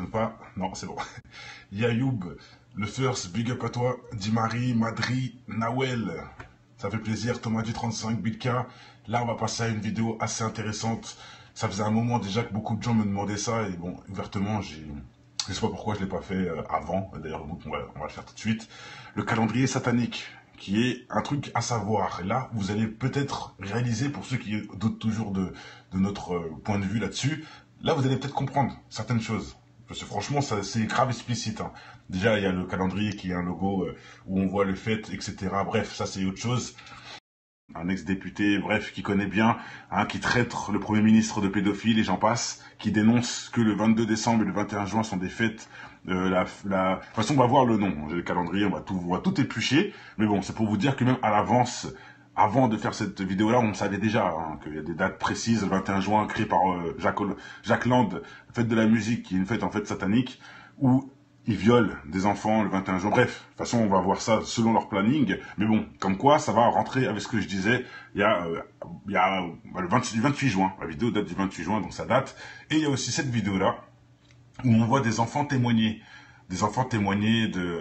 t'aimes pas? Non, c'est bon. Yayoub, le first, big up à toi. Dimari, Madri, Nawel. Ça fait plaisir. Thomas du 35, Bilka. Là, on va passer à une vidéo assez intéressante. Ça faisait un moment déjà que beaucoup de gens me demandaient ça. Et bon, ouvertement, je sais pas pourquoi je l'ai pas fait avant. D'ailleurs, on va le faire tout de suite. Le calendrier satanique, qui est un truc à savoir. Et là, vous allez peut-être réaliser, pour ceux qui doutent toujours de notre point de vue là-dessus, là, vous allez peut-être comprendre certaines choses. Parce que franchement, c'est grave explicite. Hein. Déjà, il y a le calendrier qui est un logo où on voit le fait, etc. Bref, ça c'est autre chose. Un ex-député, bref, qui connaît bien, hein, qui traite le Premier ministre de pédophile et j'en passe, qui dénonce que le 22 décembre et le 21 juin sont des fêtes. De toute façon, on va voir le nom, le calendrier, on va tout éplucher. Mais bon, c'est pour vous dire que même à l'avance, avant de faire cette vidéo-là, on savait déjà hein, qu'il y a des dates précises. Le 21 juin, créé par Jacques Land, fête de la musique, qui est une fête en fait satanique, où ils violent des enfants le 21 juin. Bref, de toute façon, on va voir ça selon leur planning. Mais bon, comme quoi, ça va rentrer avec ce que je disais. Il y a le 28 juin. La vidéo date du 28 juin, donc ça date. Et il y a aussi cette vidéo-là, où on voit des enfants témoigner. Des enfants témoigner de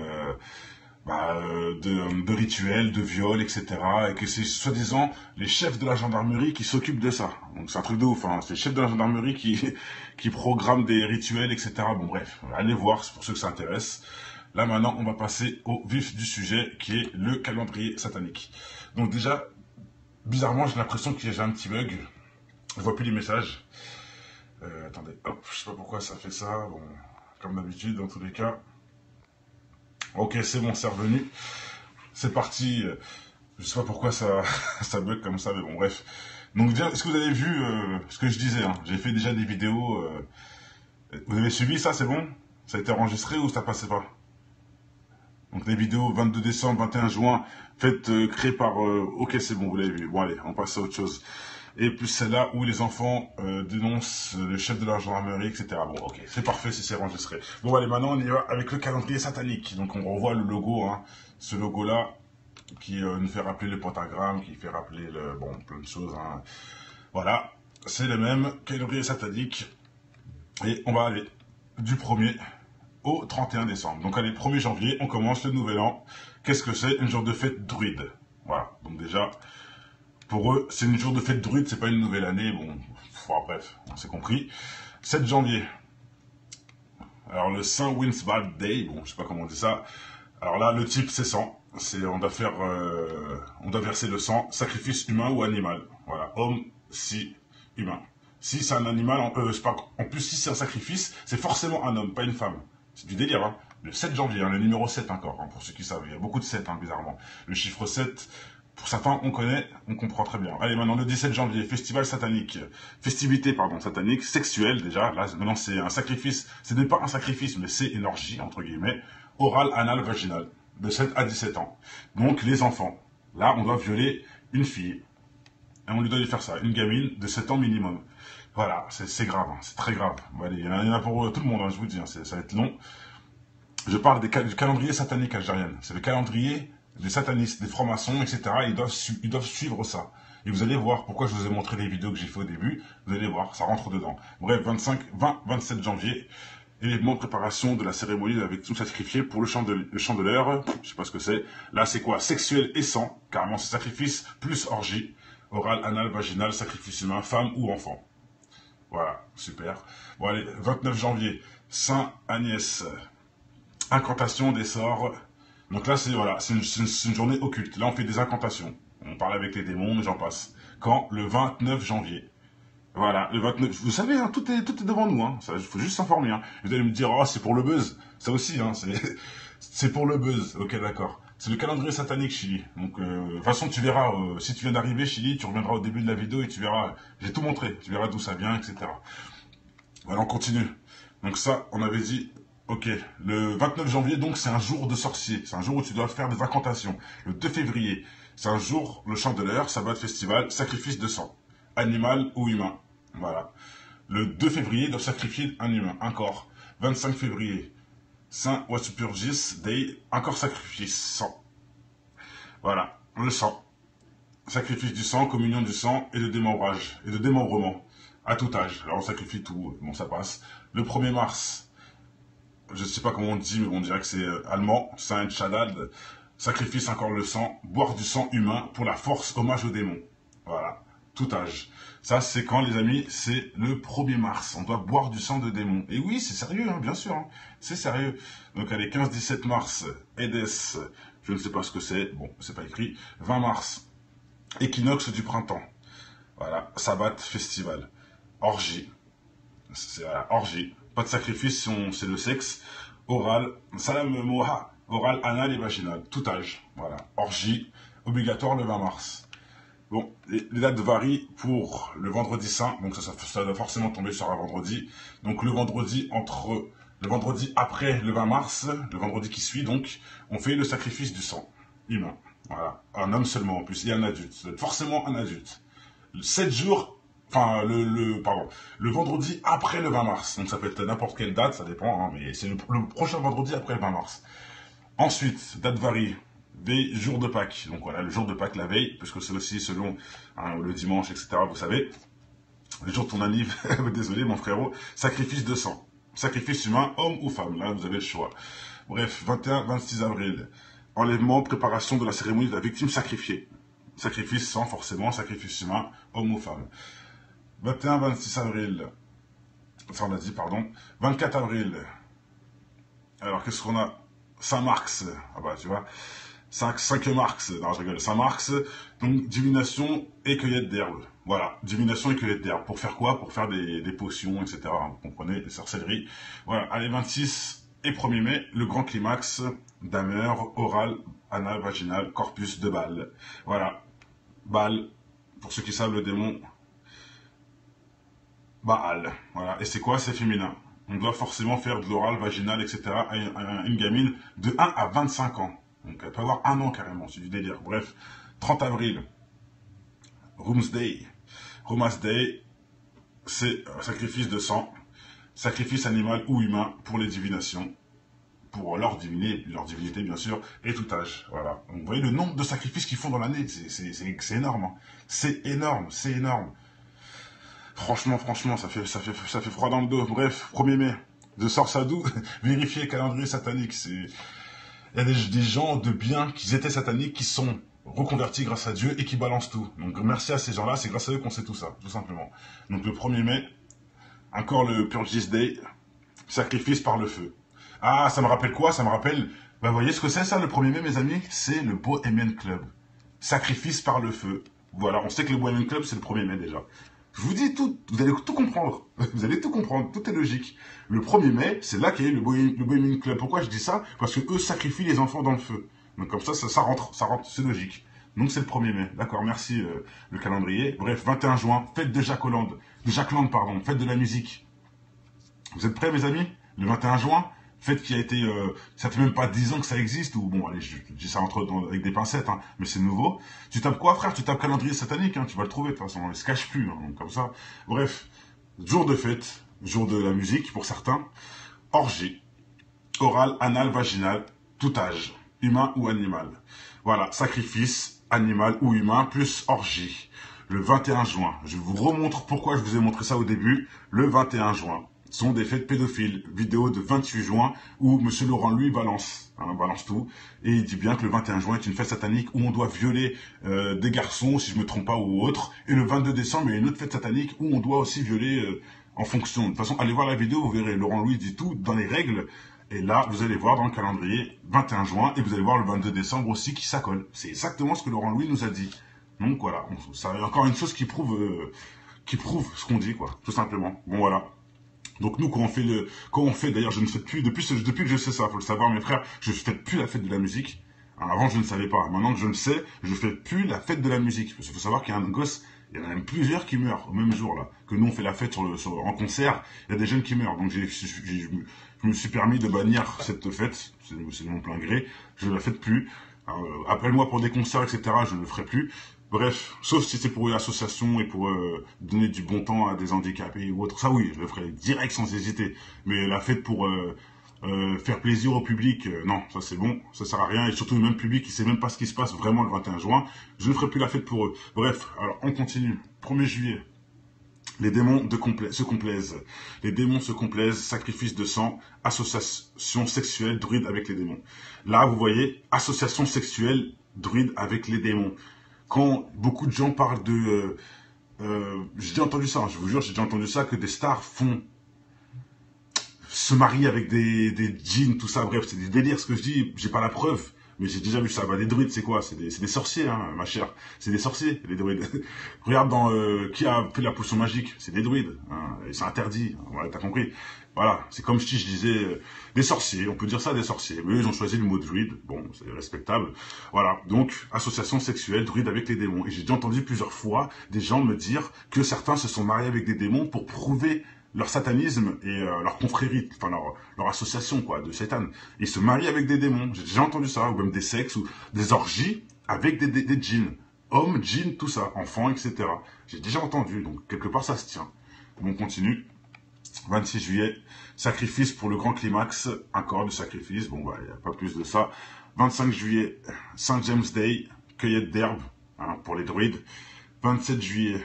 rituels, de viols, etc. Et que c'est soi-disant les chefs de la gendarmerie qui s'occupent de ça. Donc c'est un truc de ouf, hein. C'est les chefs de la gendarmerie qui programment des rituels, etc. Bon bref, allez voir, c'est pour ceux que ça intéresse. Là maintenant, on va passer au vif du sujet, qui est le calendrier satanique. Donc déjà, bizarrement, j'ai l'impression que j'ai un petit bug. Je vois plus les messages. Attendez, hop, je sais pas pourquoi ça fait ça. Bon, comme d'habitude, dans tous les cas. Ok, c'est bon, c'est revenu. C'est parti. Je sais pas pourquoi ça, ça bug comme ça, mais bon, bref. Donc, est-ce que vous avez vu ce que je disais hein. J'ai fait déjà des vidéos. Vous avez suivi ça, c'est bon? Ça a été enregistré ou ça passait pas? Donc, les vidéos 22 décembre, 21 juin, faites créées par... ok, c'est bon, vous l'avez vu. Bon, allez, on passe à autre chose. Et plus celle-là où les enfants dénoncent le chef de la gendarmerie, etc. Bon, ok, c'est parfait si c'est enregistré. Bon, allez, maintenant on y va avec le calendrier satanique. Donc on revoit le logo, hein, ce logo-là, qui nous fait rappeler le pentagramme, qui fait rappeler plein de choses. Hein. Voilà, c'est le même calendrier satanique. Et on va aller du 1er au 31 décembre. Donc allez, 1er janvier, on commence le nouvel an. Qu'est-ce que c'est? Un jour de fête druide. Voilà, donc déjà... Pour eux, c'est une jour de fête druide, c'est pas une nouvelle année, bon, bref, on s'est compris. 7 janvier. Alors le Saint Winsbad Day, bon, je sais pas comment on dit ça. Alors là, le type, c'est sang. On doit verser le sang, sacrifice humain ou animal. Voilà, homme, si, humain. Si c'est un animal, en plus, si c'est un sacrifice, c'est forcément un homme, pas une femme. C'est du délire, hein. Le 7 janvier, hein, le numéro 7 encore, hein, pour ceux qui savent. Il y a beaucoup de 7, hein, bizarrement. Le chiffre 7... Pour certains, on connaît, on comprend très bien. Allez, maintenant, le 17 janvier, festival satanique. Festivité, pardon, satanique, sexuelle, déjà. Là, maintenant, c'est un sacrifice. Ce n'est pas un sacrifice, mais c'est une orgie, entre guillemets. Oral, anal, vaginal. De 7 à 17 ans. Donc, les enfants. Là, on doit violer une fille. Et on lui doit lui faire ça. Une gamine de 7 ans minimum. Voilà, c'est grave, hein, c'est très grave. Bon, allez, il y en a pour tout le monde, hein, je vous dis, hein, ça va être long. Je parle du calendrier satanique algérien. C'est le calendrier des satanistes, des francs-maçons, etc. Ils doivent suivre ça. Et vous allez voir pourquoi je vous ai montré les vidéos que j'ai fait au début. Vous allez voir, ça rentre dedans. Bref, 27 janvier, événement de préparation de la cérémonie avec tout sacrifié pour le chandeleur. Je sais pas ce que c'est. Là, c'est quoi? Sexuel et sang. Carrément, c'est sacrifice plus orgie. Oral, anal, vaginal, sacrifice humain, femme ou enfant. Voilà, super. Bon, allez, 29 janvier, Saint Agnès. Incantation des sorts. Donc là, c'est voilà, c'est une journée occulte. Là, on fait des incantations. On parle avec les démons, mais j'en passe. Quand? Le 29 janvier. Voilà, le 29... Vous savez, hein, tout est devant nous. Hein. Il faut juste s'informer. Hein. Vous allez me dire, oh, c'est pour le buzz. Ça aussi, hein, c'est pour le buzz. Ok, d'accord. C'est le calendrier satanique, Chili. Donc, de toute façon, tu verras, si tu viens d'arriver, Chili, tu reviendras au début de la vidéo et tu verras, j'ai tout montré. Tu verras d'où ça vient, etc. Voilà, on continue. Donc ça, on avait dit... Ok, le 29 janvier, donc, c'est un jour de sorcier. C'est un jour où tu dois faire des incantations. Le 2 février, c'est un jour, le chandeleur, sabbat de festival, sacrifice de sang. Animal ou humain. Voilà. Le 2 février, ils doivent sacrifier un humain, un corps. 25 février, Saint Walpurgis Day, encore sacrifice, sang. Voilà, le sang. Sacrifice du sang, communion du sang et de démembrage, et de démembrement. À tout âge. Alors on sacrifie tout, bon ça passe. Le 1er mars, je sais pas comment on dit, mais bon, on dirait que c'est allemand, Saint Shadad, sacrifice encore le sang, boire du sang humain pour la force, hommage aux démons. Voilà, tout âge. Ça, c'est quand, les amis, c'est le 1er mars. On doit boire du sang de démons. Et oui, c'est sérieux, hein, bien sûr, hein, c'est sérieux. Donc, allez, 15-17 mars, Edès, je ne sais pas ce que c'est, bon, c'est pas écrit. 20 mars, équinoxe du printemps. Voilà, sabbat, festival. Orgie. C'est orgie. Pas de sacrifice, c'est le sexe. Oral, salam moha, oral, anal et vaginal. Tout âge. Voilà. Orgie, obligatoire le 20 mars. Bon, les dates varient pour le vendredi saint, donc ça doit forcément tomber sur un vendredi. Donc le vendredi après le 20 mars, le vendredi qui suit, donc, on fait le sacrifice du sang humain. Voilà. Un homme seulement en plus, et un adulte. Forcément un adulte. 7 jours, enfin, le vendredi après le 20 mars. Donc ça peut être n'importe quelle date, ça dépend, hein, mais c'est le prochain vendredi après le 20 mars. Ensuite, date varie, veille, jour de Pâques. Donc voilà, le jour de Pâques, la veille, parce que c'est aussi selon hein, le dimanche, etc., vous savez. Le jour de ton anniv, désolé mon frérot, sacrifice de sang. Sacrifice humain, homme ou femme, là vous avez le choix. Bref, 21-26 avril, enlèvement, préparation de la cérémonie de la victime sacrifiée. Sacrifice sans forcément, sacrifice humain, homme ou femme. 21-26 avril, ça on a dit, pardon. 24 avril, alors qu'est-ce qu'on a? Saint-Marx, ah bah tu vois, 5 Marx, non je rigole, Saint-Marx, donc divination et cueillette d'herbe. Voilà, divination et cueillette d'herbe. Pour faire quoi? Pour faire des potions, etc. Vous comprenez, des sorcelleries. Voilà, allez, 26 et 1er mai, le grand climax, dameur, oral, anal, vaginal, corpus de Baal. Voilà, Baal, pour ceux qui savent le démon, Baal. Voilà, et c'est quoi? C'est féminin. On doit forcément faire de l'oral, vaginal, etc. à une gamine de 1 à 25 ans. Donc elle peut avoir 1 an carrément, c'est du délire. Bref, 30 avril, Room's Day. Romas Day, c'est sacrifice de sang, sacrifice animal ou humain pour les divinations, pour leur divinité bien sûr, et tout âge. Voilà. Donc, vous voyez le nombre de sacrifices qu'ils font dans l'année, c'est énorme. Hein. C'est énorme, c'est énorme. Franchement, ça fait froid dans le dos. Bref, 1er mai, de Sorsadou, vérifier le calendrier satanique. Il y a des gens de bien qui étaient sataniques, qui sont reconvertis grâce à Dieu et qui balancent tout. Donc merci à ces gens-là, c'est grâce à eux qu'on sait tout ça, tout simplement. Donc le 1er mai, encore le Purges Day, sacrifice par le feu. Ah, ça me rappelle quoi? Ça me rappelle, vous voyez ce que c'est ça le 1er mai, mes amis? C'est le Bohemian Club. Sacrifice par le feu. Voilà, on sait que le Bohemian Club, c'est le 1er mai déjà. Je vous dis tout, vous allez tout comprendre. Vous allez tout comprendre, tout est logique. Le 1er mai, c'est là qu'il y a eu le Bohemian Club. Pourquoi je dis ça? Parce que eux sacrifient les enfants dans le feu. Donc comme ça rentre, c'est logique. Donc c'est le 1er mai. D'accord, merci le calendrier. Bref, 21 juin, fête de Jacqueland, fête de la musique. Vous êtes prêts, mes amis? Le 21 juin, fête qui a été... ça fait même pas 10 ans que ça existe, ou bon, allez, je dis ça avec des pincettes, hein, mais c'est nouveau. Tu tapes quoi, frère? Tu tapes calendrier satanique, hein, tu vas le trouver, de toute façon, il se cache plus, hein, comme ça. Bref, jour de fête, jour de la musique, pour certains. Orgie, oral, anal, vaginal, tout âge, humain ou animal. Voilà, sacrifice, animal ou humain, plus orgie. Le 21 juin, je vous remontre pourquoi je vous ai montré ça au début, le 21 juin. Sont des fêtes pédophiles. Vidéo de 28 juin où M. Laurent, lui, balance tout. Et il dit bien que le 21 juin est une fête satanique où on doit violer des garçons, si je me trompe pas, ou autre. Et le 22 décembre, il y a une autre fête satanique où on doit aussi violer en fonction. De toute façon, allez voir la vidéo, vous verrez. Laurent Louis dit tout dans les règles. Et là, vous allez voir dans le calendrier 21 juin et vous allez voir le 22 décembre aussi qui s'accole. C'est exactement ce que Laurent Louis nous a dit. Donc voilà, ça encore une chose qui prouve ce qu'on dit, quoi, tout simplement. Bon voilà. Donc nous, quand on fait, d'ailleurs, je ne fais plus, depuis que je sais ça, faut le savoir, mes frères, je ne fais plus la fête de la musique. Alors, avant, je ne savais pas. Maintenant que je le sais, je ne fais plus la fête de la musique. Parce qu'il faut savoir qu'il y a un gosse, il y en a même plusieurs qui meurent au même jour, là. Que nous, on fait la fête en concert, il y a des jeunes qui meurent. Donc, je me suis permis de bannir cette fête. C'est de mon plein gré. Je ne la fais plus. Appelle-moi pour des concerts, etc. Je ne le ferai plus. Bref, sauf si c'est pour une association et pour donner du bon temps à des handicapés ou autre. Ça oui, je le ferai direct sans hésiter. Mais la fête pour faire plaisir au public, non, ça c'est bon, ça sert à rien. Et surtout le même public qui sait même pas ce qui se passe vraiment le 21 juin, je ne ferai plus la fête pour eux. Bref, alors on continue. 1er juillet, Les démons se complaisent. Les démons se complaisent, sacrifice de sang, association sexuelle, druide avec les démons. Là, vous voyez, association sexuelle, druide avec les démons. Quand beaucoup de gens parlent de... j'ai déjà entendu ça, je vous jure, j'ai déjà entendu ça, que des stars se marient avec des djinns, tout ça, bref, c'est des délires, ce que je dis, j'ai pas la preuve. Mais j'ai déjà vu ça. Bah, les druides, c'est quoi? C'est des sorciers, hein, ma chère. C'est des sorciers, les druides. Regarde dans qui a fait la potion magique. C'est des druides. Hein, et c'est interdit. Voilà, t'as compris. Voilà. C'est comme si je disais des sorciers. On peut dire ça, des sorciers. Mais eux, ils ont choisi le mot druide. Bon, c'est respectable. Voilà. Donc, association sexuelle, druide avec les démons. Et j'ai déjà entendu plusieurs fois des gens me dire que certains se sont mariés avec des démons pour prouver leur satanisme et leur confrérie, enfin leur association quoi, de Satan. Ils se marient avec des démons, j'ai déjà entendu ça, ou même des sexes, ou des orgies avec des djinns. Hommes, djinns, tout ça, enfants, etc. J'ai déjà entendu, donc quelque part ça se tient. Bon, on continue. 26 juillet, sacrifice pour le grand climax, un corps de sacrifice, bon bah il n'y a pas plus de ça. 25 juillet, Saint James Day, cueillette d'herbe, hein, pour les druides. 27 juillet,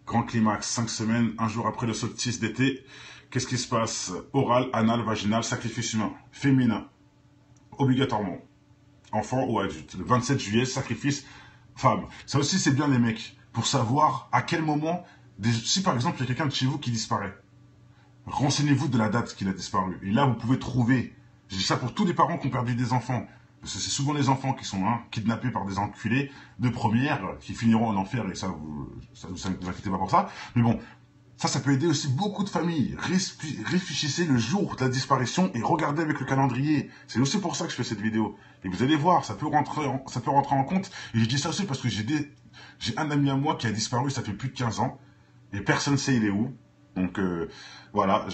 grand climax, 5 semaines, un jour après le solstice d'été. Qu'est-ce qui se passe? Oral, anal, vaginal, sacrifice humain, féminin, obligatoirement, enfant ou adulte. Le 27 juillet, sacrifice femme. Ça aussi, c'est bien les mecs, pour savoir à quel moment, si par exemple, il y a quelqu'un de chez vous qui disparaît, renseignez-vous de la date qu'il a disparu. Et là, vous pouvez trouver, je dis ça pour tous les parents qui ont perdu des enfants, parce que c'est souvent les enfants qui sont kidnappés par des enculés de première, qui finiront en enfer, et ça, vous inquiétez pas pour ça. Mais bon, ça peut aider aussi beaucoup de familles. Réfléchissez le jour de la disparition et regardez avec le calendrier. C'est aussi pour ça que je fais cette vidéo. Et vous allez voir, ça peut rentrer en compte. Et je dis ça aussi parce que j'ai un ami à moi qui a disparu, ça fait plus de 15 ans, et personne ne sait il est où. Donc voilà,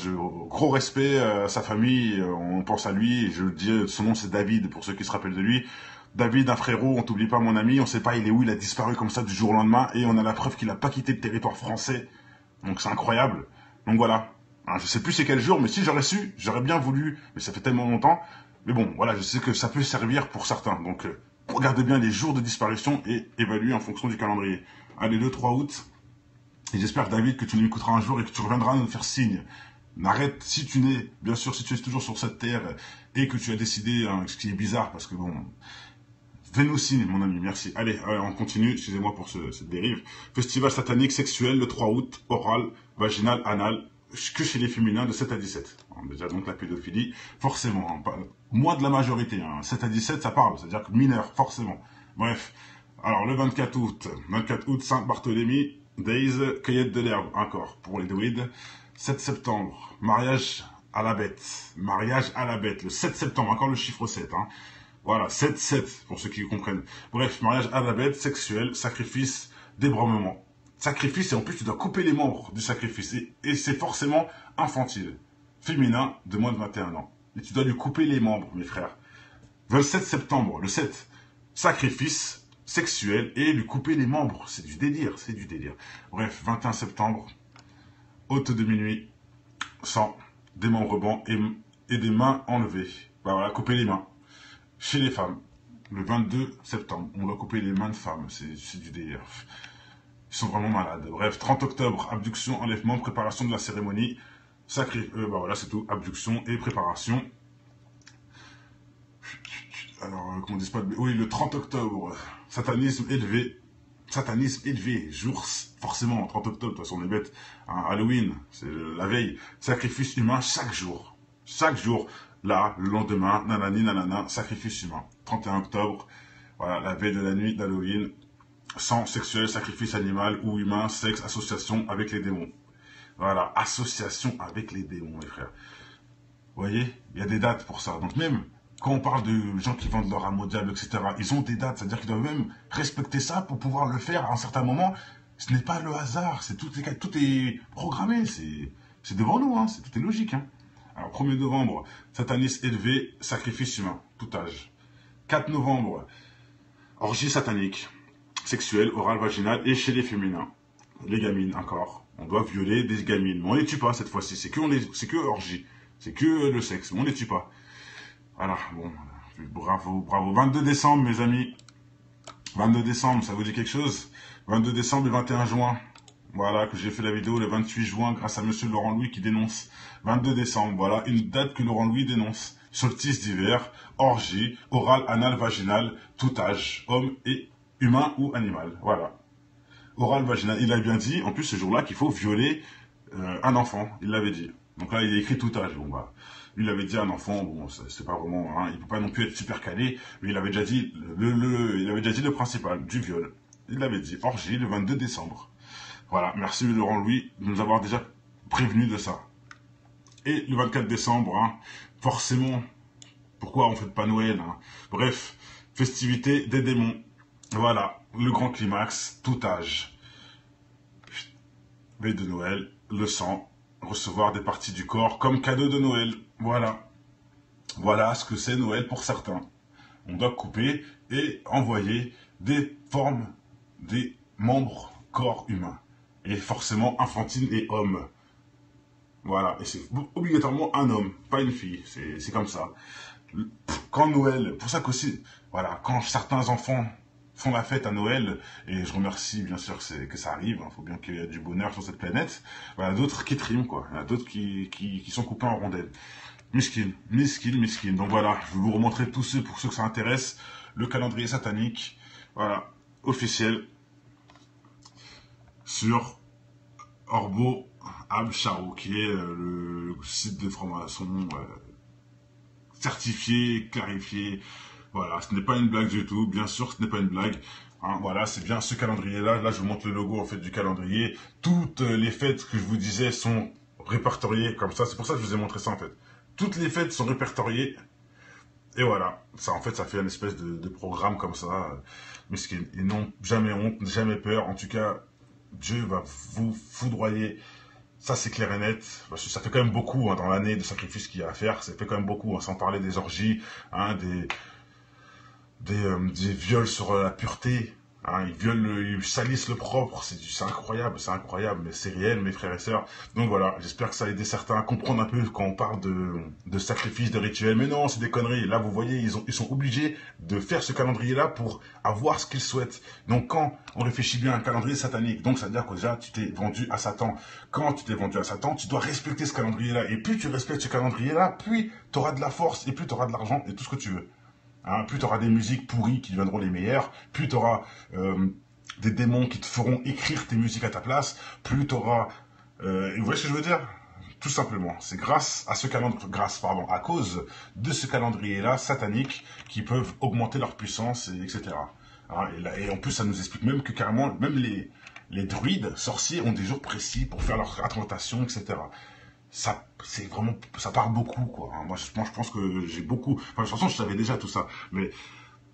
gros respect à sa famille, on pense à lui, et je dis, son nom c'est David, pour ceux qui se rappellent de lui. David, un frérot, on t'oublie pas mon ami, on sait pas il est où, il a disparu comme ça du jour au lendemain, et on a la preuve qu'il a pas quitté le territoire français. Donc c'est incroyable. Donc voilà, hein, je sais plus c'est quel jour, mais si j'aurais su, j'aurais bien voulu, mais ça fait tellement longtemps. Mais bon, voilà, je sais que ça peut servir pour certains, donc regardez bien les jours de disparition et évaluez en fonction du calendrier. Allez, le 3 août. Et j'espère, David, que tu nous écouteras un jour et que tu reviendras nous faire signe. N'arrête, si tu n'es, bien sûr, si tu es toujours sur cette terre et que tu as décidé, hein, ce qui est bizarre, parce que bon, fais-nous signe, mon ami, merci. Allez, on continue, excusez-moi pour cette dérive. Festival satanique sexuel, le 3 août, oral, vaginal, anal, que chez les féminins de 7 à 17. Alors, déjà, donc, la pédophilie, forcément, hein, moins de la majorité, hein, 7 à 17, ça parle, c'est-à-dire que mineur, forcément. Bref. Alors, le 24 août, Saint-Barthélemy, Days, cueillette de l'herbe, encore, pour les druides. 7 septembre, mariage à la bête. Mariage à la bête, le 7 septembre, encore le chiffre 7, hein. Voilà, 7-7, pour ceux qui comprennent. Bref, mariage à la bête, sexuel, sacrifice, débromement. Sacrifice, et en plus, tu dois couper les membres du sacrifice. Et c'est forcément infantile. Féminin, de moins de 21 ans. Et tu dois lui couper les membres, mes frères. 27 septembre, le 7, sacrifice, sexuel et lui couper les membres. C'est du délire, c'est du délire. Bref, 21 septembre, haute de minuit, sang, démembrement et des mains enlevées. Bah voilà, couper les mains. Chez les femmes, le 22 septembre, on doit couper les mains de femmes. C'est du délire. Ils sont vraiment malades. Bref, 30 octobre, abduction, enlèvement, préparation de la cérémonie. Bah voilà, c'est tout. Abduction et préparation. Alors, qu'on dise pas de... Oui, le 30 octobre, satanisme élevé, jour, forcément, 30 octobre, de toute façon, on est bête, hein, Halloween, c'est la veille, sacrifice humain chaque jour, là, le lendemain, nanani, nanana, sacrifice humain, 31 octobre, voilà, la veille de la nuit d'Halloween, sang sexuel, sacrifice animal ou humain, sexe, association avec les démons. Voilà, association avec les démons, mes frères. Vous voyez, il y a des dates pour ça, donc même... Quand on parle de gens qui vendent leur âme au diable, etc., ils ont des dates, c'est-à-dire qu'ils doivent même respecter ça pour pouvoir le faire à un certain moment. Ce n'est pas le hasard, tout est programmé, c'est devant nous, hein, tout est logique. Hein. Alors, 1er novembre, satanisme élevé, sacrifice humain, tout âge. 4 novembre, orgie satanique, sexuelle, orale, vaginale et chez les féminins. Les gamines, encore. On doit violer des gamines. Mais on ne les tue pas cette fois-ci, c'est que orgie, c'est que le sexe, mais on ne les tue pas. Voilà, bon, bravo. 22 décembre, mes amis. 22 décembre, ça vous dit quelque chose? 22 décembre et 21 juin. Voilà, que j'ai fait la vidéo le 28 juin grâce à monsieur Laurent Louis qui dénonce. 22 décembre, voilà, une date que Laurent Louis dénonce. Solstice d'hiver, orgie, oral, anal, vaginal, tout âge, homme et humain ou animal. Voilà. Oral, vaginal. Il a bien dit, en plus ce jour-là, qu'il faut violer un enfant. Il l'avait dit. Donc là, il a écrit tout âge. Bon, bah, il avait dit un enfant, bon, c'est pas vraiment, hein, il peut pas non plus être super calé, mais il avait déjà dit il avait déjà dit le principal, du viol. Il l'avait dit, orgie, le 22 décembre. Voilà, merci Laurent Louis de nous avoir déjà prévenu de ça. Et le 24 décembre, hein, forcément, pourquoi on ne fête pas Noël, hein. Bref, festivité des démons. Voilà, le grand climax, tout âge. Veille de Noël, le sang, recevoir des parties du corps comme cadeau de Noël. Voilà. Voilà ce que c'est Noël pour certains. On doit couper et envoyer des formes, des membres corps humains. Et forcément infantile et homme. Voilà, et c'est obligatoirement un homme, pas une fille, c'est comme ça. Quand Noël, pour ça qu'aussi, voilà, quand certains enfants font la fête à Noël, et je remercie bien sûr que ça arrive, il faut bien qu'il y ait du bonheur sur cette planète, voilà, d'autres qui triment, quoi, il y en a d'autres qui sont coupés en rondelles. Miskin, miskin, miskin. Donc voilà, je vais vous remontrer tous ceux, pour ceux que ça intéresse, le calendrier satanique, voilà, officiel, sur Orbo Absharo, qui est le site de franc-maçon certifié, clarifié. Voilà, ce n'est pas une blague du tout, bien sûr ce n'est pas une blague. Hein, voilà, c'est bien ce calendrier-là. Là, je vous montre le logo en fait du calendrier. Toutes les fêtes que je vous disais sont répertoriées comme ça. C'est pour ça que je vous ai montré ça en fait. Toutes les fêtes sont répertoriées. Et voilà, ça en fait, ça fait une espèce de programme comme ça. Mais ils n'ont jamais honte, jamais peur. En tout cas, Dieu va vous foudroyer. Ça, c'est clair et net. Parce que ça fait quand même beaucoup hein, dans l'année de sacrifices qu'il y a à faire. Ça fait quand même beaucoup, hein, sans parler des orgies, hein, des viols sur la pureté. Hein, ils salissent le propre. C'est incroyable, mais c'est réel, mes frères et sœurs. Donc voilà, j'espère que ça a aidé certains à comprendre un peu quand on parle de sacrifices, de rituels. Mais non, c'est des conneries. Là, vous voyez, ils sont obligés de faire ce calendrier-là pour avoir ce qu'ils souhaitent. Donc quand on réfléchit bien à un calendrier satanique, donc ça veut dire que déjà, tu t'es vendu à Satan. Quand tu t'es vendu à Satan, tu dois respecter ce calendrier-là. Et plus tu respectes ce calendrier-là, plus tu auras de la force et plus tu auras de l'argent et tout ce que tu veux. Hein, plus tu auras des musiques pourries qui deviendront les meilleures, plus tu auras des démons qui te feront écrire tes musiques à ta place, plus tu auras... vous voyez ce que je veux dire? Tout simplement, c'est grâce à ce calendrier, à cause de ce calendrier-là satanique qui peuvent augmenter leur puissance, etc. Hein, et en plus, ça nous explique même que carrément, même les druides, sorciers, ont des jours précis pour faire leur incantation, etc. Ça, c'est vraiment, ça parle beaucoup, quoi. Hein. Moi, je pense que j'ai beaucoup, enfin, de toute façon, je savais déjà tout ça, mais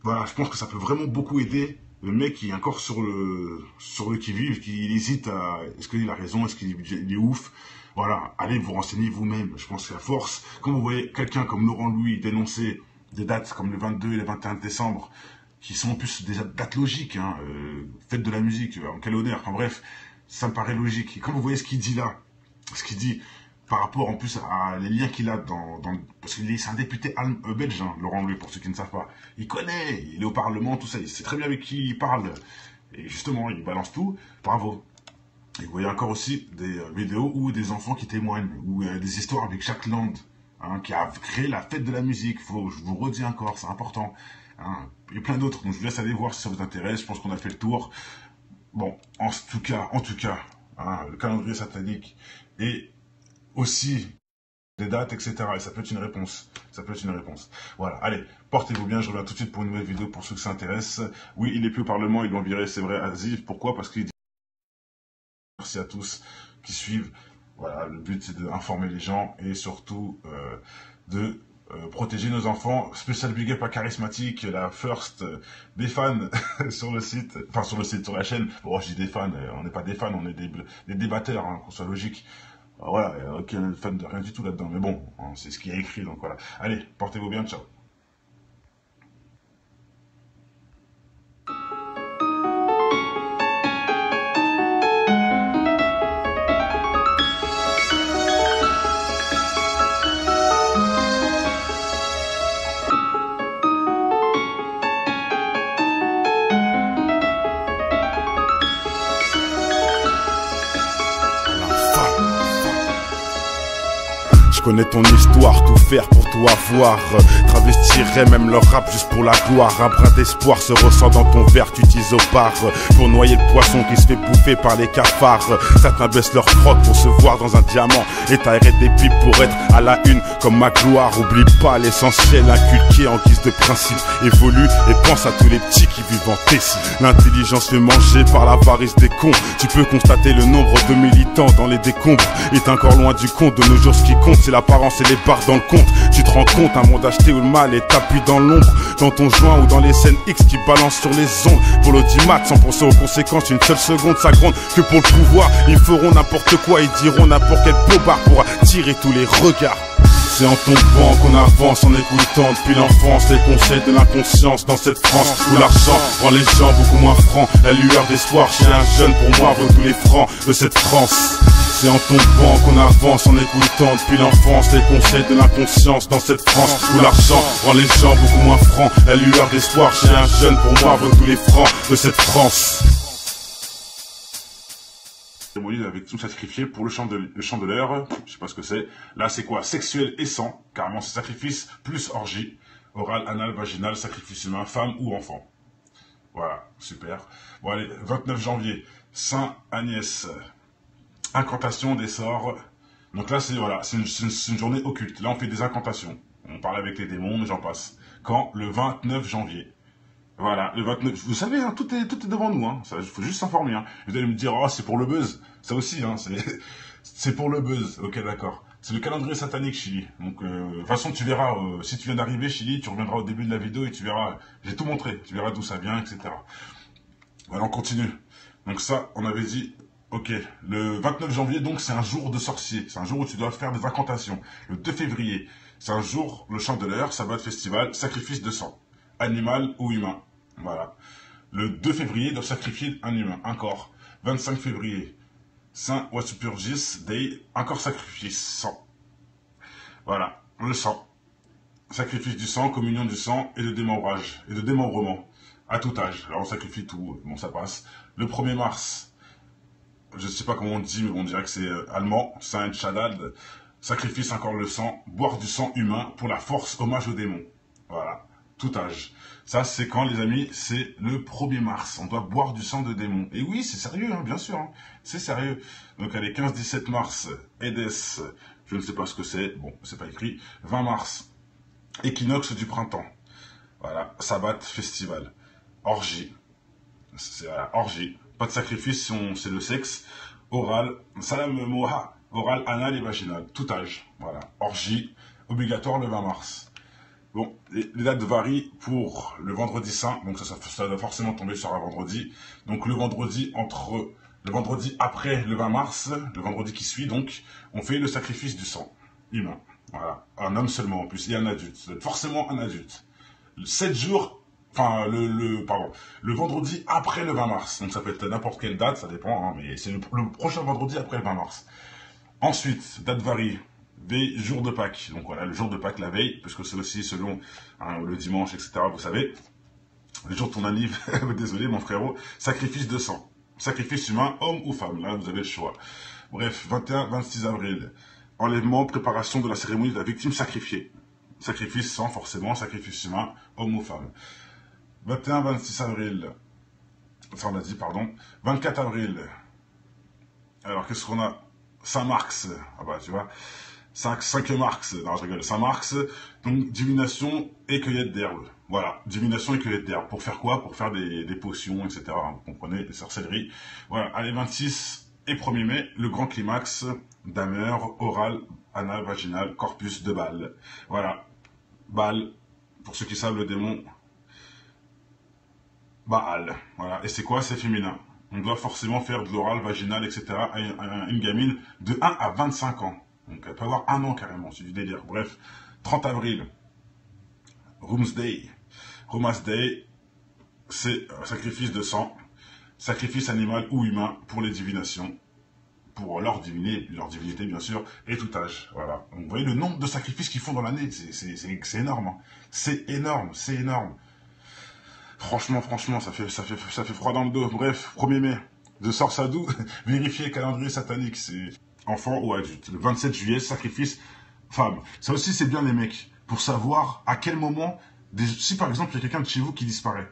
voilà, je pense que ça peut vraiment beaucoup aider le mec qui est encore sur le qui-vive, qui hésite à, est-ce qu'il a raison, est-ce qu'il est ouf. Voilà, allez vous renseigner vous-même. Je pense qu'à force, quand vous voyez quelqu'un comme Laurent Louis dénoncer des dates comme le 22 et le 21 décembre, qui sont en plus des dates logiques, hein, fête de la musique, en quel honneur, enfin bref, ça me paraît logique. Et quand vous voyez ce qu'il dit là, ce qu'il dit, par rapport en plus à les liens qu'il a parce qu'il c'est un député belge, hein, Laurent Louis, pour ceux qui ne savent pas. Il connaît, il est au Parlement, tout ça, il sait très bien avec qui il parle. Et justement, il balance tout, bravo. Et vous voyez encore aussi des vidéos où des enfants qui témoignent, ou des histoires avec Jacques Land, hein, qui a créé la fête de la musique. Je vous redis encore, c'est important. Hein. Et plein d'autres, donc je vous laisse aller voir si ça vous intéresse, je pense qu'on a fait le tour. Bon, en tout cas, hein, le calendrier satanique et aussi des dates, etc. Et ça peut être une réponse. Ça peut être une réponse. Voilà, allez, portez-vous bien, je reviens tout de suite pour une nouvelle vidéo pour ceux que ça intéresse. Oui, il est plus au Parlement, ils l'ont viré, c'est vrai, Aziz. Pourquoi? Parce qu'il dit merci à tous qui suivent. Voilà, le but c'est d'informer les gens et surtout de protéger nos enfants. Spécial big up à Charismatique, la first des fans sur le site, enfin sur le site, sur la chaîne. Bon, je dis des fans, on n'est pas des fans, on est des débatteurs, hein, qu'on soit logique. Voilà, il n'y a aucun fan de rien du tout là-dedans. Mais bon, hein, c'est ce qui est écrit, donc voilà. Allez, portez-vous bien, ciao. connais ton histoire, tout faire pour tout avoir. Travestirais même leur rap juste pour la gloire. Un brin d'espoir se ressent dans ton verre, tu t'isopares pour noyer le poisson qui se fait bouffer par les cafards. Certains baissent leur froc pour se voir dans un diamant et t'arrêtes des pipes pour être à la une comme ma gloire. Oublie pas l'essentiel inculqué en guise de principe. Évolue et pense à tous les petits qui vivent en Tessie. L'intelligence fait manger par l'avarice des cons. Tu peux constater le nombre de militants dans les décombres est encore loin du compte. De nos jours ce qui compte c'est l'apparence et les barres dans le compte. Tu te rends compte un monde acheté où le mal est appuyé dans l'ombre, dans ton joint ou dans les scènes X qui balancent sur les ondes. Pour l'audimat sans penser aux conséquences, une seule seconde ça gronde que pour le pouvoir. Ils feront n'importe quoi, ils diront n'importe quel pobard pour attirer tous les regards. C'est en tombant qu'on avance en écoutant depuis l'enfance les conseils de l'inconscience dans cette France où l'argent rend les gens beaucoup moins francs. La lueur d'espoir chez un jeune pour moi vaut tous les francs de cette France. C'est en tombant qu'on avance en écoutant depuis l'enfance les conseils de l'inconscience dans cette France où l'argent rend les gens beaucoup moins francs. La lueur d'espoir chez un jeune pour moi vaut tous les francs de cette France. Avec tout sacrifié pour le chant de l'heure, je sais pas ce que c'est. Là, c'est quoi? Sexuel et sang, carrément, c'est sacrifice plus orgie, oral, anal, vaginal, sacrifice humain, femme ou enfant. Voilà, super. Bon, allez, 29 janvier, Saint Agnès, incantation des sorts. Donc là, c'est voilà, c'est une journée occulte. Là, on fait des incantations. On parle avec les démons, j'en passe. Quand? Le 29 janvier. Voilà, le 29, vous savez, hein, tout est devant nous, hein. Il faut juste s'informer, hein. Vous allez me dire, oh, c'est pour le buzz. Ça aussi, hein, c'est pour le buzz. Ok, d'accord. C'est le calendrier satanique, Chili. Donc, de toute façon, tu verras, si tu viens d'arriver, Chili, tu reviendras au début de la vidéo et tu verras, j'ai tout montré. Tu verras d'où ça vient, etc. Voilà, on continue. Donc ça, on avait dit, ok, le 29 janvier, donc, c'est un jour de sorcier. C'est un jour où tu dois faire des incantations. Le 2 février, c'est un jour, le chant de l'heure, sabbat festival, sacrifice de sang. Animal ou humain. Voilà. Le 2 février, doivent sacrifier un humain, un corps. 25 février, Saint Walpurgis Day, encore sacrifice, sang. Voilà, le sang. Sacrifice du sang, communion du sang et de démembrage, et de démembrement, à tout âge. Alors on sacrifie tout, bon ça passe. Le 1er mars, je ne sais pas comment on dit, mais on dirait que c'est allemand, Saint Shaddad, sacrifice encore le sang, boire du sang humain pour la force, hommage aux démons. Voilà, tout âge. Ça, c'est quand, les amis, c'est le 1er mars. On doit boire du sang de démon. Et oui, c'est sérieux, hein, bien sûr. Hein. C'est sérieux. Donc, allez, 15-17 mars, Édesse, je ne sais pas ce que c'est. Bon, c'est pas écrit. 20 mars, équinoxe du printemps. Voilà, sabbat, festival. Orgie. C'est voilà, orgie. Pas de sacrifice, c'est le sexe. Oral, salam moha. Oral, anal et vaginal. Tout âge. Voilà. Orgie, obligatoire le 20 mars. Bon, les dates varient pour le vendredi saint, donc ça doit forcément tomber sur un vendredi. Donc le vendredi après le 20 mars, le vendredi qui suit, donc, on fait le sacrifice du sang humain. Voilà, un homme seulement en plus, et un adulte, forcément un adulte. 7 jours, enfin le vendredi après le 20 mars, donc ça peut être n'importe quelle date, ça dépend, hein, mais c'est le prochain vendredi après le 20 mars. Ensuite, date varie. Des jours de Pâques. Donc voilà, le jour de Pâques la veille, parce que c'est aussi selon hein, le dimanche, etc. Vous savez, le jour de ton anniv, désolé mon frérot, sacrifice de sang. Sacrifice humain, homme ou femme, là vous avez le choix. Bref, 21-26 avril, enlèvement, préparation de la cérémonie de la victime sacrifiée. Sacrifice sang, forcément, sacrifice humain, homme ou femme. 21-26 avril, ça on a dit, pardon. 24 avril, alors qu'est-ce qu'on a? Saint-Marx, ah bah tu vois. 5 Marx, non je rigole, Saint-Marx, donc divination et cueillette d'herbes. Voilà, divination et cueillette d'herbes. Pour faire quoi? Pour faire des potions, etc. Vous comprenez, des sorcelleries. Voilà, allez, 26 et 1er mai, le grand climax, dameur, oral, anal, vaginal, corpus de Baal. Voilà, Baal, pour ceux qui savent le démon, Baal. Voilà, et c'est quoi? C'est féminin. On doit forcément faire de l'oral, vaginal, etc. à une gamine de 1 à 25 ans. Donc, elle peut avoir 1 an carrément, c'est du délire. Bref, 30 avril, Rumas Day, c'est sacrifice de sang, sacrifice animal ou humain pour les divinations, pour leur divinité bien sûr, et tout âge. Voilà. Donc, vous voyez le nombre de sacrifices qu'ils font dans l'année, c'est énorme. Hein. C'est énorme, c'est énorme. Franchement, ça fait froid dans le dos. Bref, 1er mai, de Sorsadou, vérifier le calendrier satanique, c'est enfant ou adulte. Le 27 juillet, sacrifice femmes. Ça aussi, c'est bien les mecs, pour savoir à quel moment, si par exemple, il y a quelqu'un de chez vous qui disparaît,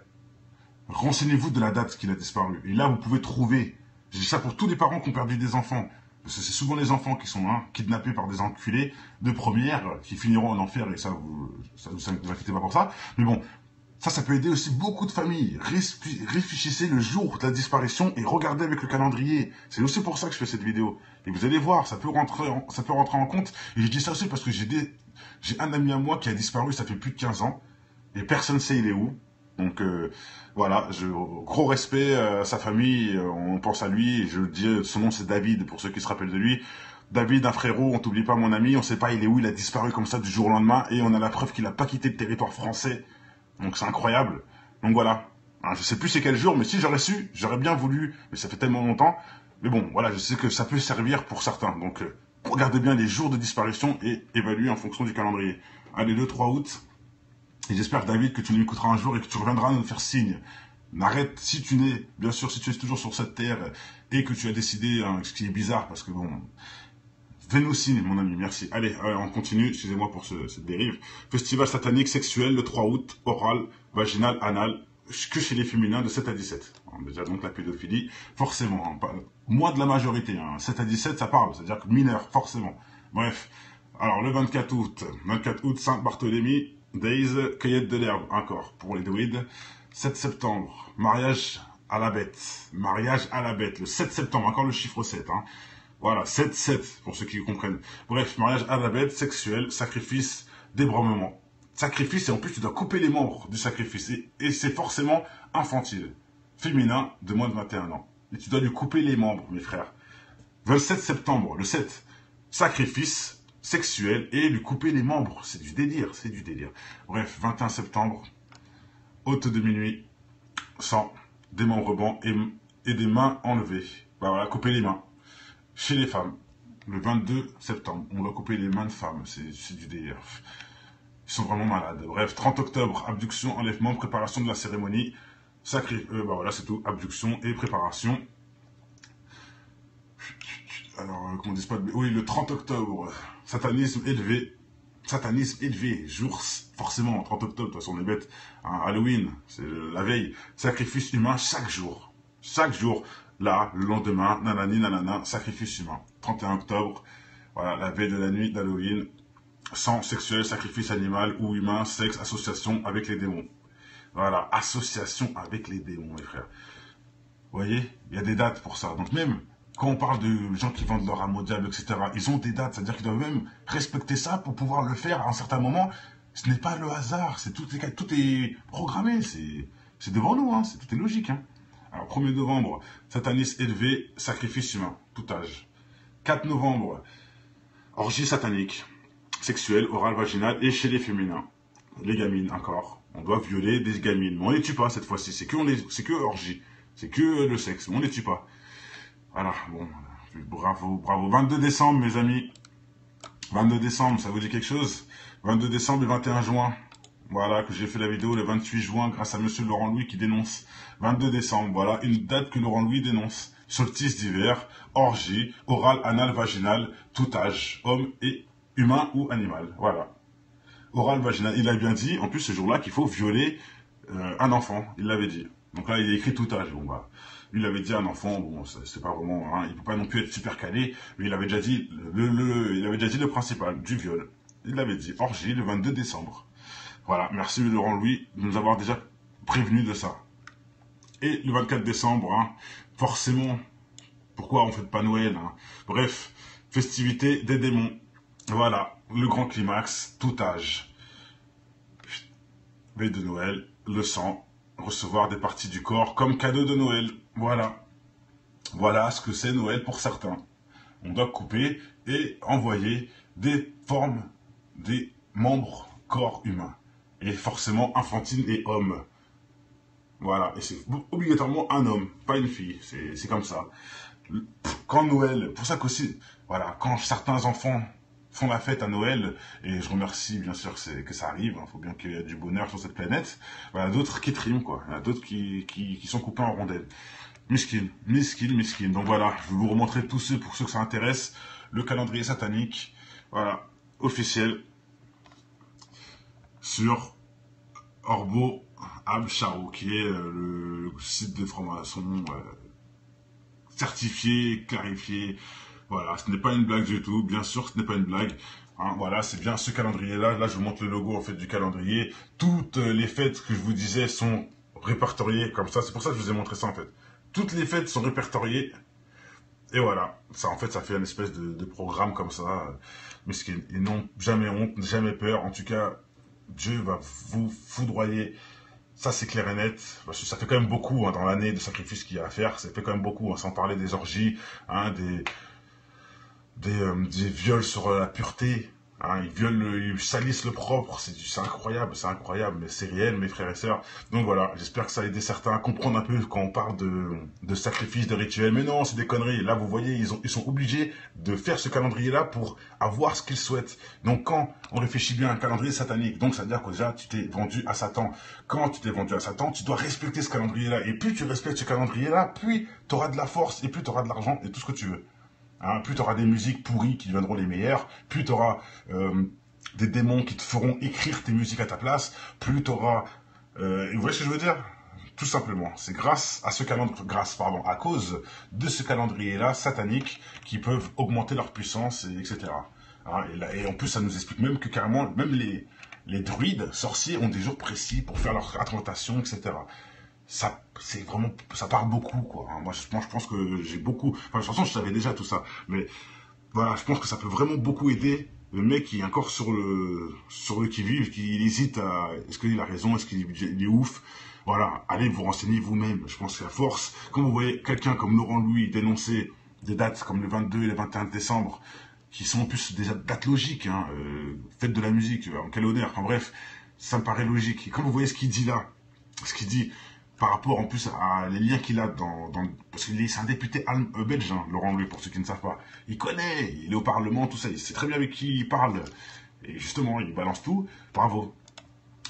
renseignez-vous de la date qu'il a disparu. Et là, vous pouvez trouver, je dis ça pour tous les parents qui ont perdu des enfants, parce que c'est souvent les enfants qui sont kidnappés par des enculés de première, qui finiront en enfer, et ça, vous inquiétez pas pour ça. Mais bon, ça peut aider aussi beaucoup de familles. Réfléchissez le jour de la disparition et regardez avec le calendrier. C'est aussi pour ça que je fais cette vidéo. Et vous allez voir, ça peut rentrer en compte. Et je dis ça aussi parce que j'ai un ami à moi qui a disparu, ça fait plus de 15 ans. Et personne ne sait il est où. Donc voilà, gros respect à sa famille, on pense à lui. Et je le dis, son nom c'est David, pour ceux qui se rappellent de lui. David, un frérot, on t'oublie pas mon ami, on sait pas il est où, il a disparu comme ça du jour au lendemain. Et on a la preuve qu'il a pas quitté le territoire français. Donc c'est incroyable. Donc voilà. Je sais plus c'est quel jour, mais si j'aurais su, j'aurais bien voulu, mais ça fait tellement longtemps. Mais bon, voilà, je sais que ça peut servir pour certains. Donc regardez bien les jours de disparition et évaluez en fonction du calendrier. Allez, le 3 août. Et j'espère, David, que tu nous écouteras un jour et que tu reviendras nous faire signe. N'arrête, si tu es toujours sur cette terre et que tu as décidé, ce qui est bizarre, parce que bon, fais-nous signe, mon ami, merci. Allez, on continue, excusez-moi pour cette dérive. Festival satanique sexuel, le 3 août, oral, vaginal, anal, que chez les féminins de 7 à 17. Déjà donc la pédophilie, forcément, moins de la majorité, 7 à 17 ça parle, c'est-à-dire que mineur, forcément. Bref, alors le 24 août, Saint-Barthélemy, Days, cueillette de l'herbe, encore, pour les druides. 7 septembre, mariage à la bête, le 7 septembre, encore le chiffre 7, Voilà, 7-7, pour ceux qui comprennent. Bref, mariage à la bête, sexuel, sacrifice, débromement. Sacrifice, et en plus, tu dois couper les membres du sacrifice. Et c'est forcément infantile. Féminin, de moins de 21 ans. Et tu dois lui couper les membres, mes frères. 27 septembre, le 7, sacrifice, sexuel, et lui couper les membres. C'est du délire, c'est du délire. Bref, 21 septembre, haute de minuit, sang, démembrement et des mains enlevées. Bah voilà, couper les mains. Chez les femmes, le 22 septembre, on doit couper les mains de femmes, c'est du délire. Ils sont vraiment malades. Bref, 30 octobre, abduction, enlèvement, préparation de la cérémonie, bah voilà, c'est tout, abduction et préparation. Alors, comment on dit pas de... Oui, le 30 octobre, satanisme élevé, jour, forcément, 30 octobre, de toute façon, on est bête, Halloween, c'est la veille, sacrifice humain chaque jour, là, le lendemain, nanani, nanana, sacrifice humain. 31 octobre, voilà, la veille de la nuit d'Halloween, sang sexuel, sacrifice animal ou humain, sexe, association avec les démons. Voilà, association avec les démons, mes frères. Vous voyez, il y a des dates pour ça. Donc même, quand on parle de gens qui vendent leur âme au diable, etc., ils ont des dates, c'est-à-dire qu'ils doivent même respecter ça pour pouvoir le faire à un certain moment. Ce n'est pas le hasard, tout est programmé, c'est devant nous, tout est logique, Alors, 1er novembre, satanisme élevé, sacrifice humain, tout âge. 4 novembre, orgie satanique, sexuelle, orale, vaginale, et chez les féminins. Les gamines, encore. On doit violer des gamines. Mais on les tue pas, cette fois-ci. C'est que orgie. C'est que le sexe. Mais on les tue pas. Voilà, bon. Bravo. 22 décembre, mes amis. 22 décembre, ça vous dit quelque chose? 22 décembre et 21 juin. Voilà, que j'ai fait la vidéo le 28 juin grâce à monsieur Laurent Louis qui dénonce. 22 décembre, voilà, une date que Laurent Louis dénonce. Solstice d'hiver, orgie, oral, anal, vaginal, tout âge, homme et humain ou animal. Voilà. Oral, vaginal, il a bien dit, en plus ce jour-là, qu'il faut violer un enfant. Il l'avait dit. Donc là, il a écrit tout âge. Bon, bah, lui, il avait dit un enfant, bon, c'est pas vraiment, il peut pas non plus être super calé, mais il avait déjà dit le principal, du viol. Il l'avait dit, orgie, le 22 décembre. Voilà, merci Laurent Louis de nous avoir déjà prévenu de ça. Et le 24 décembre, forcément, pourquoi on ne fête pas Noël, Bref, festivité des démons. Voilà, le grand climax, tout âge. Veille de Noël, le sang, recevoir des parties du corps comme cadeau de Noël. Voilà. Voilà ce que c'est Noël pour certains. On doit couper et envoyer des formes, des membres, corps humains. Et forcément infantile et homme. Voilà, et c'est obligatoirement un homme, pas une fille, c'est comme ça. Quand Noël, pour ça qu'aussi, voilà, quand certains enfants font la fête à Noël, et je remercie bien sûr que ça arrive, faut bien qu'il y ait du bonheur sur cette planète, voilà, d'autres qui triment, quoi, il y en a d'autres qui sont coupés en rondelles. Miskin. Donc voilà, je vais vous remontrer tous ceux, pour ceux que ça intéresse, le calendrier satanique, voilà. officielle sur Orbo Absharou, qui est le site de franc-maçon certifié, clarifié. Voilà, ce n'est pas une blague du tout, bien sûr ce n'est pas une blague. Hein, voilà, c'est bien ce calendrier-là. Là, je vous montre le logo en fait du calendrier. Toutes les fêtes que je vous disais sont répertoriées comme ça. C'est pour ça que je vous ai montré ça en fait. Toutes les fêtes sont répertoriées. Et voilà, ça en fait, ça fait une espèce de programme comme ça. Mais ils n'ont jamais honte, jamais peur. En tout cas, Dieu va vous foudroyer. Ça, c'est clair et net. Parce que ça fait quand même beaucoup hein, dans l'année de sacrifices qu'il y a à faire. Ça fait quand même beaucoup, hein, sans parler des orgies, hein, des viols sur la pureté. Hein, ils salissent le propre. C'est incroyable, mais c'est réel, mes frères et sœurs. Donc voilà, j'espère que ça a aidé certains à comprendre un peu quand on parle de sacrifices, de rituels. Mais non, c'est des conneries. Là, vous voyez, ils sont obligés de faire ce calendrier-là pour avoir ce qu'ils souhaitent. Donc quand on réfléchit bien à un calendrier satanique, donc ça veut dire que déjà, tu t'es vendu à Satan. Quand tu t'es vendu à Satan, tu dois respecter ce calendrier-là. Et plus tu respectes ce calendrier-là, plus tu auras de la force et plus tu auras de l'argent et tout ce que tu veux. Hein, plus tu auras des musiques pourries qui deviendront les meilleures, plus tu auras des démons qui te feront écrire tes musiques à ta place, plus tu auras... vous voyez ce que je veux dire? Tout simplement, c'est grâce à ce calendrier, à cause de ce calendrier-là satanique qui peuvent augmenter leur puissance, etc. Hein, et en plus, ça nous explique même que carrément, même les druides, sorciers, ont des jours précis pour faire leur incantation, etc. Ça, c'est vraiment, ça parle beaucoup, quoi. Moi, je pense que j'ai beaucoup, enfin, de toute façon, je savais déjà tout ça, mais voilà, je pense que ça peut vraiment beaucoup aider le mec qui est encore sur le qui-vive, qui hésite à, est-ce qu'il a raison, est-ce qu'il est ouf. Voilà, allez vous renseigner vous-même. Je pense qu'à force, quand vous voyez quelqu'un comme Laurent Louis dénoncer des dates comme le 22 et le 21 décembre, qui sont en plus des dates logiques, hein, fête de la musique, en quel honneur, enfin bref, ça me paraît logique. Et quand vous voyez ce qu'il dit là, ce qu'il dit par rapport en plus à les liens qu'il a parce qu'il c'est un député belge, hein, Laurent Louis, pour ceux qui ne savent pas. Il connaît, il est au Parlement, tout ça, il sait très bien avec qui il parle. Et justement, il balance tout, bravo.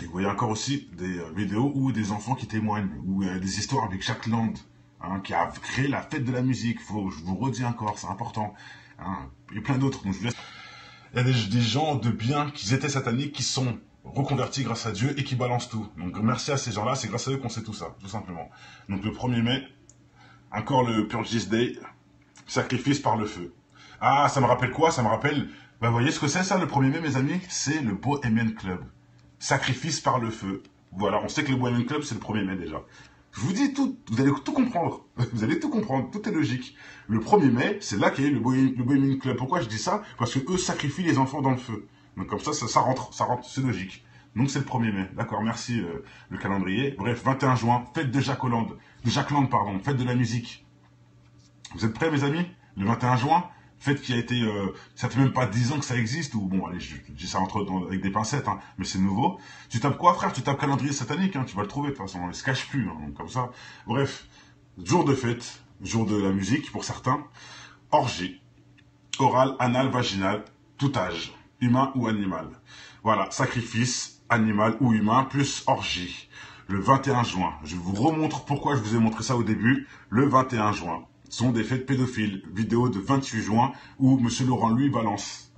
Et vous voyez encore aussi des vidéos où des enfants qui témoignent, ou des histoires avec Jacques Land, hein, qui a créé la fête de la musique. Je vous redis encore, c'est important. Hein, et plein d'autres. Donc il y a des gens de bien qui étaient sataniques, qui sont reconvertis grâce à Dieu et qui balancent tout. Donc merci à ces gens-là, c'est grâce à eux qu'on sait tout ça, tout simplement. Donc le 1er mai, encore le Purges Day, sacrifice par le feu. Ah, ça me rappelle quoi? Ça me rappelle, vous voyez ce que c'est ça, le 1er mai, mes amis? C'est le Bohemian Club. Sacrifice par le feu. Voilà, on sait que le Bohemian Club, c'est le 1er mai déjà. Je vous dis tout, vous allez tout comprendre. Vous allez tout comprendre, tout est logique. Le 1er mai, c'est là qu'il y a eu le Bohemian Club. Pourquoi je dis ça? Parce que eux sacrifient les enfants dans le feu. Donc comme ça rentre, c'est logique. Donc c'est le 1er mai. D'accord, merci le calendrier. Bref, 21 juin, fête de Jacques Land, fête de la musique. Vous êtes prêts, mes amis? Le 21 juin, fête qui a été... ça fait même pas 10 ans que ça existe, ou bon, allez, je dis ça avec des pincettes, hein, mais c'est nouveau. Tu tapes quoi, frère? Tu tapes calendrier satanique, hein, tu vas le trouver, de toute façon, il se cache plus, hein, comme ça. Bref, jour de fête, jour de la musique, pour certains, orgie, oral, anal, vaginal, tout âge, humain ou animal. Voilà, sacrifice, animal ou humain, plus orgie. Le 21 juin, je vous remontre pourquoi je vous ai montré ça au début, le 21 juin. Sont des fêtes pédophiles. Vidéo de 28 juin où M. Laurent, lui, balance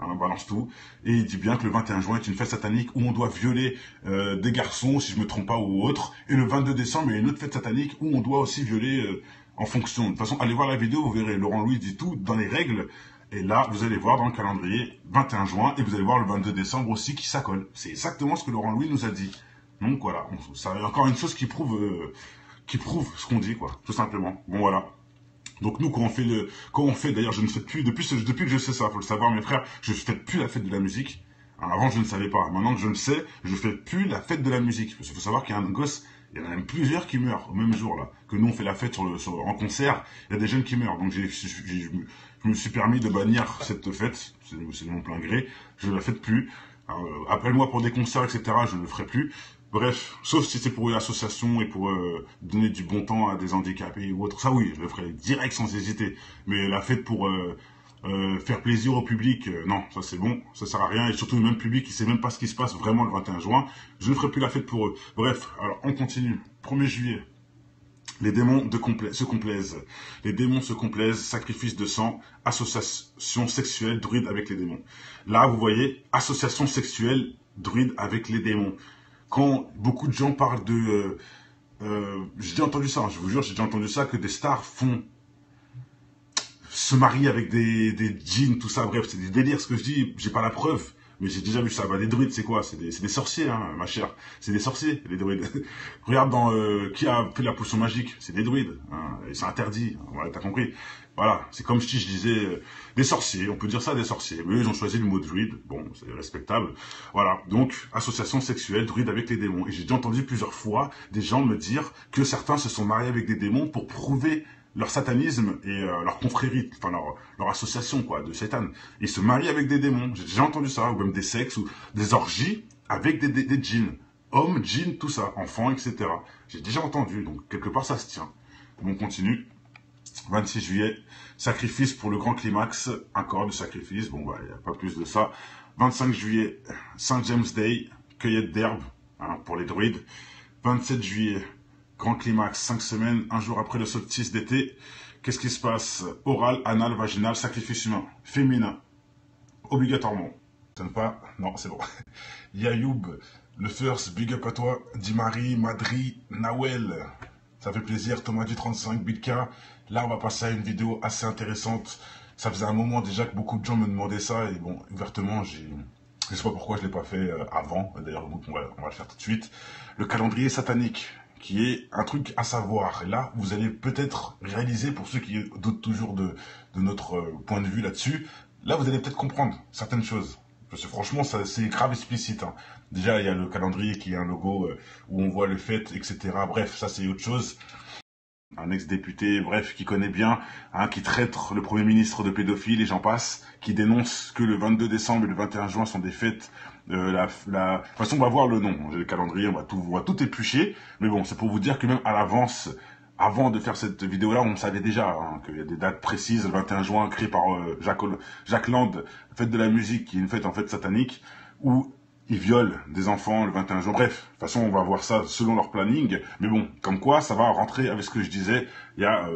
tout. Et il dit bien que le 21 juin est une fête satanique où on doit violer des garçons, si je me trompe pas, ou autre. Et le 22 décembre, il y a une autre fête satanique où on doit aussi violer en fonction. De toute façon, allez voir la vidéo, vous verrez. Laurent Louis dit tout dans les règles. Et là, vous allez voir dans le calendrier 21 juin et vous allez voir le 22 décembre aussi qui s'accole. C'est exactement ce que Laurent Louis nous a dit. Donc voilà, ça a encore une chose qui prouve ce qu'on dit, quoi, tout simplement. Bon voilà. Donc nous, quand on fait, d'ailleurs, je ne fais plus, depuis que je sais ça, faut le savoir, mes frères, je ne fais plus la fête de la musique. Alors, avant, je ne savais pas. Maintenant que je le sais, je ne fais plus la fête de la musique. Parce qu'il faut savoir qu'il y a un gosse, il y en a même plusieurs qui meurent au même jour, là. Que nous, on fait la fête en concert, il y a des jeunes qui meurent. Donc, je me suis permis de bannir cette fête. C'est de mon plein gré. Je ne la fais plus. Appelle-moi pour des concerts, etc. Je ne le ferai plus. Bref, sauf si c'est pour une association et pour donner du bon temps à des handicapés ou autre. Ça oui, je le ferai direct sans hésiter. Mais la fête pour faire plaisir au public, non, ça c'est bon, ça sert à rien. Et surtout le même public qui sait même pas ce qui se passe vraiment le 21 juin, je ne ferai plus la fête pour eux. Bref, alors on continue. 1er juillet, Les démons se complaisent. Les démons se complaisent, sacrifice de sang, association sexuelle, druide avec les démons. Là, vous voyez, association sexuelle, druide avec les démons. Quand beaucoup de gens parlent de... j'ai déjà entendu ça, je vous jure, j'ai déjà entendu ça, que des stars se marient avec des djinns, tout ça, bref, c'est des délires, ce que je dis, j'ai pas la preuve. Mais j'ai déjà vu ça. Bah, les druides, c'est quoi? C'est des sorciers, hein, ma chère. C'est des sorciers, les druides. Regarde dans qui a fait la potion magique. C'est des druides. Hein, et c'est interdit. Voilà, t'as compris. Voilà. C'est comme si je disais des sorciers. On peut dire ça, des sorciers. Mais eux, ils ont choisi le mot druide. Bon, c'est respectable. Voilà. Donc, association sexuelle, druide avec les démons. Et j'ai déjà entendu plusieurs fois des gens me dire que certains se sont mariés avec des démons pour prouver leur satanisme et leur confrérie, enfin leur association quoi, de Satan. Ils se marient avec des démons, j'ai déjà entendu ça, ou même des sexes, ou des orgies avec des djinns. Hommes, djinns, tout ça, enfants, etc. J'ai déjà entendu, donc quelque part ça se tient. Bon, on continue. 26 juillet, sacrifice pour le grand climax, un corps de sacrifice, bon bah il n'y a pas plus de ça. 25 juillet, Saint James Day, cueillette d'herbe, hein, pour les druides. 27 juillet, grand climax, 5 semaines, un jour après le solstice d'été. Qu'est-ce qui se passe? Oral, anal, vaginal, sacrifice humain, féminin, obligatoirement. Ça ne pas? Non, c'est bon. Yayoub, le first, big up à toi. Dimari, Madri, Nawel. Ça fait plaisir. Thomas du 35, Bitka. Là, on va passer à une vidéo assez intéressante. Ça faisait un moment déjà que beaucoup de gens me demandaient ça. Et bon, ouvertement, je ne sais pas pourquoi je ne l'ai pas fait avant. D'ailleurs, on va le faire tout de suite. Le calendrier satanique, qui est un truc à savoir. Et là, vous allez peut-être réaliser, pour ceux qui doutent toujours de notre point de vue là-dessus, là, vous allez peut-être comprendre certaines choses. Parce que franchement, c'est grave explicite. Hein. Déjà, il y a le calendrier qui est un logo où on voit le fait, etc. Bref, ça, c'est autre chose. Un ex-député, bref, qui connaît bien, hein, qui traite le Premier ministre de pédophile et j'en passe, qui dénonce que le 22 décembre et le 21 juin sont des fêtes. De toute façon, on va voir le nom. J'ai le calendrier, on va tout éplucher. Mais bon, c'est pour vous dire que même à l'avance, avant de faire cette vidéo-là, on savait déjà hein, qu'il y a des dates précises. Le 21 juin, créé par Jacques Land, fête de la musique, qui est une fête en fait satanique, où ils violent des enfants le 21 juin. Bref, de toute façon, on va voir ça selon leur planning. Mais bon, comme quoi, ça va rentrer avec ce que je disais. Il y a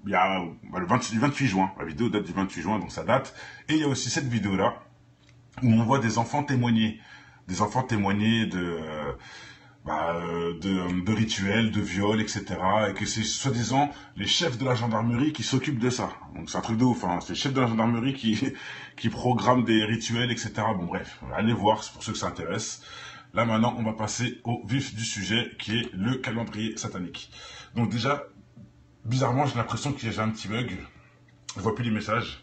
le 28 juin. La vidéo date du 28 juin, donc ça date. Et il y a aussi cette vidéo-là, où on voit des enfants témoigner. Des enfants témoigner de rituels, de viols, etc. Et que c'est soi-disant les chefs de la gendarmerie qui s'occupent de ça. Donc c'est un truc de ouf, hein. C'est les chefs de la gendarmerie qui programment des rituels, etc. Bon bref, allez voir, c'est pour ceux que ça intéresse. Là maintenant, on va passer au vif du sujet, qui est le calendrier satanique. Donc déjà, bizarrement, j'ai l'impression que j'ai un petit bug. Je vois plus les messages.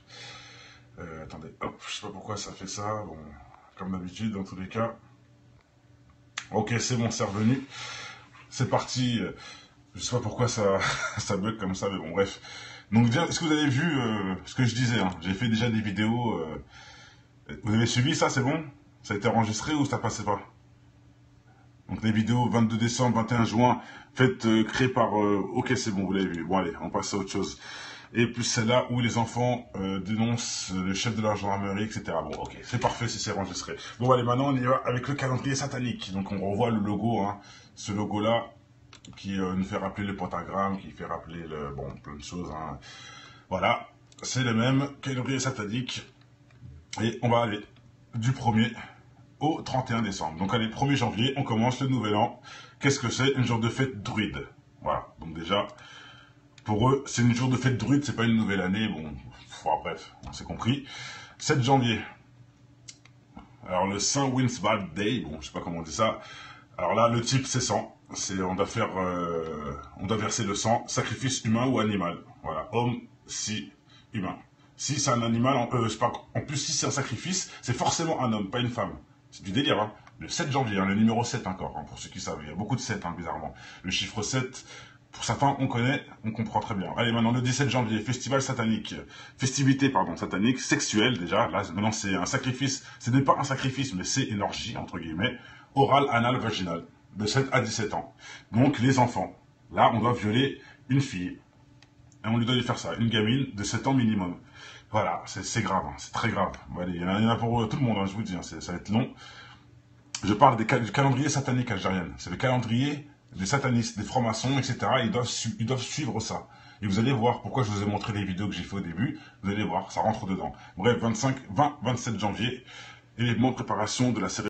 Attendez, hop, je sais pas pourquoi ça fait ça. Bon, comme d'habitude, dans tous les cas. Ok, c'est bon, c'est revenu. C'est parti. Je sais pas pourquoi ça bug comme ça, mais bon, bref. Donc, est-ce que vous avez vu ce que je disais hein? J'ai fait déjà des vidéos. Vous avez suivi ça, c'est bon? Ça a été enregistré ou ça passait pas? Donc, les vidéos 22 décembre, 21 juin, faites créées par... ok, c'est bon, vous l'avez vu. Bon, allez, on passe à autre chose. Et plus celle-là où les enfants dénoncent le chef de la gendarmerie, etc. Bon, ok, c'est parfait si c'est enregistré. Bon, allez, maintenant on y va avec le calendrier satanique. Donc on revoit le logo, hein, ce logo-là, qui nous fait rappeler le pentagramme, qui fait rappeler plein de choses. Hein. Voilà, c'est le même calendrier satanique. Et on va aller du 1er au 31 décembre. Donc allez, 1er janvier, on commence le nouvel an. Qu'est-ce que c'est? Une genre de fête druide. Voilà, donc déjà... Pour eux, c'est une jour de fête druide, c'est pas une nouvelle année, bon, bref, on s'est compris. 7 janvier. Alors, le Saint Winsbad Day, bon, je sais pas comment on dit ça. Alors là, le type, c'est sang. On doit verser le sang, sacrifice humain ou animal. Voilà, homme, si, humain. Si c'est un animal, en plus, si c'est un sacrifice, c'est forcément un homme, pas une femme. C'est du délire, hein. Le 7 janvier, hein, le numéro 7 encore, hein, pour ceux qui savent. Il y a beaucoup de 7, hein, bizarrement. Le chiffre 7... Pour certains, on connaît, on comprend très bien. Allez, maintenant, le 17 janvier, festival satanique. Festivité, pardon, satanique, sexuelle, déjà. Là, maintenant, c'est un sacrifice. Ce n'est pas un sacrifice, mais c'est une orgie, entre guillemets. Oral, anal, vaginal. De 7 à 17 ans. Donc, les enfants. Là, on doit violer une fille. Et on lui doit lui faire ça. Une gamine de 7 ans minimum. Voilà, c'est grave, hein, c'est très grave. Bon, allez, il y en a pour tout le monde, hein, je vous dis, hein, ça va être long. Je parle du calendrier satanique algérien. C'est le calendrier des satanistes, des francs-maçons, etc. Ils doivent suivre ça. Et vous allez voir pourquoi je vous ai montré les vidéos que j'ai fait au début. Vous allez voir, ça rentre dedans. Bref, 27 janvier, événement de préparation de la cérémonie.